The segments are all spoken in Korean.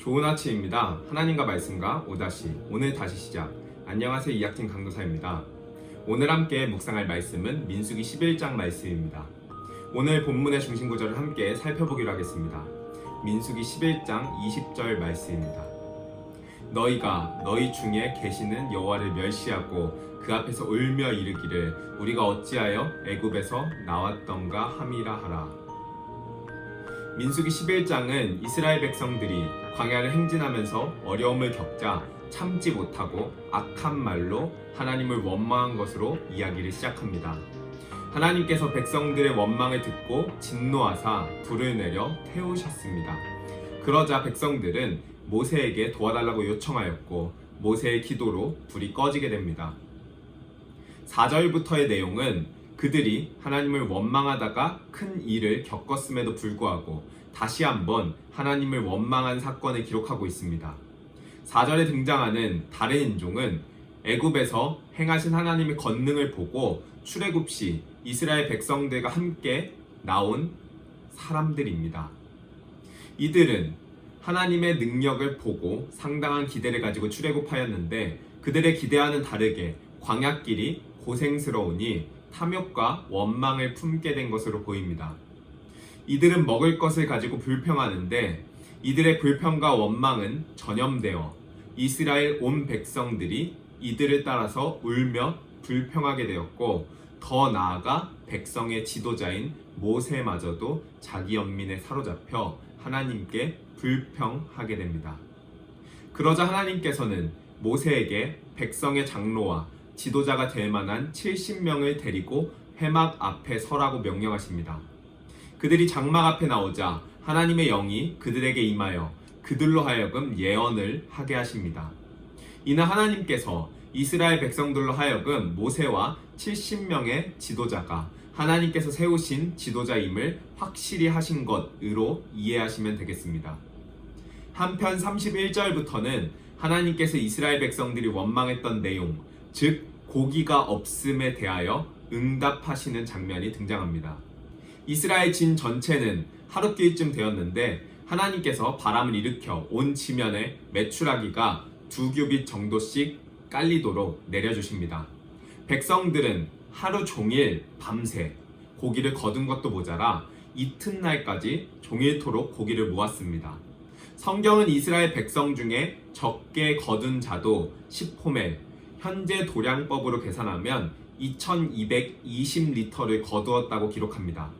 좋은 아침입니다. 하나님과 말씀과 오늘 다시 시작. 안녕하세요. 이학진 강도사입니다. 오늘 함께 묵상할 말씀은 민수기 11장 말씀입니다. 오늘 본문의 중심 구절을 함께 살펴보기로 하겠습니다. 민수기 11장 20절 말씀입니다. 너희가 너희 중에 계시는 여호와를 멸시하고 그 앞에서 울며 이르기를 우리가 어찌하여 애굽에서 나왔던가 함이라 하라. 민수기 11장은 이스라엘 백성들이 광야를 행진하면서 어려움을 겪자 참지 못하고 악한 말로 하나님을 원망한 것으로 이야기를 시작합니다. 하나님께서 백성들의 원망을 듣고 진노하사 불을 내려 태우셨습니다. 그러자 백성들은 모세에게 도와달라고 요청하였고 모세의 기도로 불이 꺼지게 됩니다. 4절부터의 내용은 그들이 하나님을 원망하다가 큰 일을 겪었음에도 불구하고 다시 한번 하나님을 원망한 사건을 기록하고 있습니다. 4절에 등장하는 다른 인종은 애굽에서 행하신 하나님의 권능을 보고 출애굽 시 이스라엘 백성들과 함께 나온 사람들입니다. 이들은 하나님의 능력을 보고 상당한 기대를 가지고 출애굽하였는데 그들의 기대와는 다르게 광야길이 고생스러우니 탐욕과 원망을 품게 된 것으로 보입니다. 이들은 먹을 것을 가지고 불평하는데 이들의 불평과 원망은 전염되어 이스라엘 온 백성들이 이들을 따라서 울며 불평하게 되었고 더 나아가 백성의 지도자인 모세마저도 자기 연민에 사로잡혀 하나님께 불평하게 됩니다. 그러자 하나님께서는 모세에게 백성의 장로와 지도자가 될 만한 70명을 데리고 회막 앞에 서라고 명령하십니다. 그들이 장막 앞에 나오자 하나님의 영이 그들에게 임하여 그들로 하여금 예언을 하게 하십니다. 이는 하나님께서 이스라엘 백성들로 하여금 모세와 70명의 지도자가 하나님께서 세우신 지도자임을 확실히 하신 것으로 이해하시면 되겠습니다. 한편 31절부터는 하나님께서 이스라엘 백성들이 원망했던 내용, 즉 고기가 없음에 대하여 응답하시는 장면이 등장합니다. 이스라엘 진 전체는 하룻길쯤 되었는데 하나님께서 바람을 일으켜 온 지면에 메추라기가 2규빗 정도씩 깔리도록 내려주십니다. 백성들은 하루 종일 밤새 고기를 거둔 것도 모자라 이튿날까지 종일토록 고기를 모았습니다. 성경은 이스라엘 백성 중에 적게 거둔 자도 10호멜, 현재 도량법으로 계산하면 2220리터를 거두었다고 기록합니다.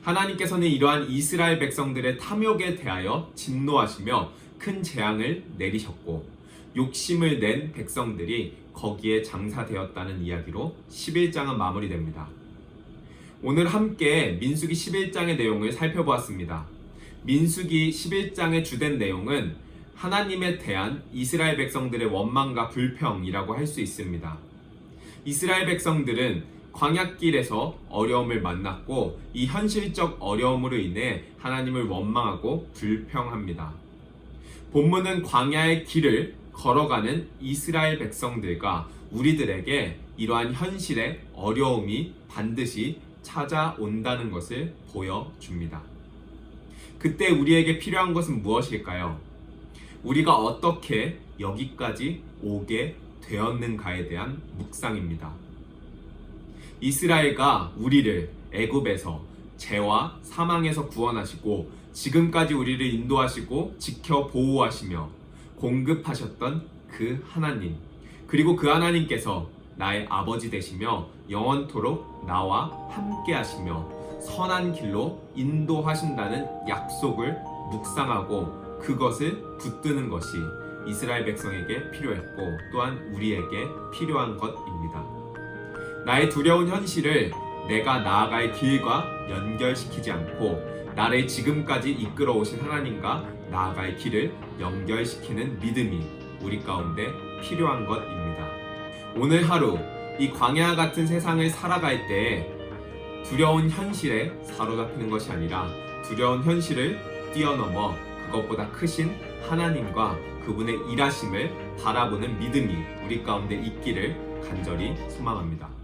하나님께서는 이러한 이스라엘 백성들의 탐욕에 대하여 진노하시며 큰 재앙을 내리셨고 욕심을 낸 백성들이 거기에 장사되었다는 이야기로 11장은 마무리됩니다. 오늘 함께 민수기 11장의 내용을 살펴보았습니다. 민수기 11장의 주된 내용은 하나님에 대한 이스라엘 백성들의 원망과 불평이라고 할 수 있습니다. 이스라엘 백성들은 광야길에서 어려움을 만났고 이 현실적 어려움으로 인해 하나님을 원망하고 불평합니다. 본문은 광야의 길을 걸어가는 이스라엘 백성들과 우리들에게 이러한 현실의 어려움이 반드시 찾아온다는 것을 보여줍니다. 그때 우리에게 필요한 것은 무엇일까요? 우리가 어떻게 여기까지 오게 되었는가에 대한 묵상입니다. 이스라엘과 우리를 애굽에서 죄와 사망에서 구원하시고 지금까지 우리를 인도하시고 지켜 보호하시며 공급하셨던 그 하나님, 그리고 그 하나님께서 나의 아버지 되시며 영원토록 나와 함께 하시며 선한 길로 인도하신다는 약속을 묵상하고 그것을 붙드는 것이 이스라엘 백성에게 필요했고 또한 우리에게 필요한 것입니다. 나의 두려운 현실을 내가 나아갈 길과 연결시키지 않고 나를 지금까지 이끌어 오신 하나님과 나아갈 길을 연결시키는 믿음이 우리 가운데 필요한 것입니다. 오늘 하루 이 광야 같은 세상을 살아갈 때 두려운 현실에 사로잡히는 것이 아니라 두려운 현실을 뛰어넘어 그것보다 크신 하나님과 그분의 일하심을 바라보는 믿음이 우리 가운데 있기를 간절히 소망합니다.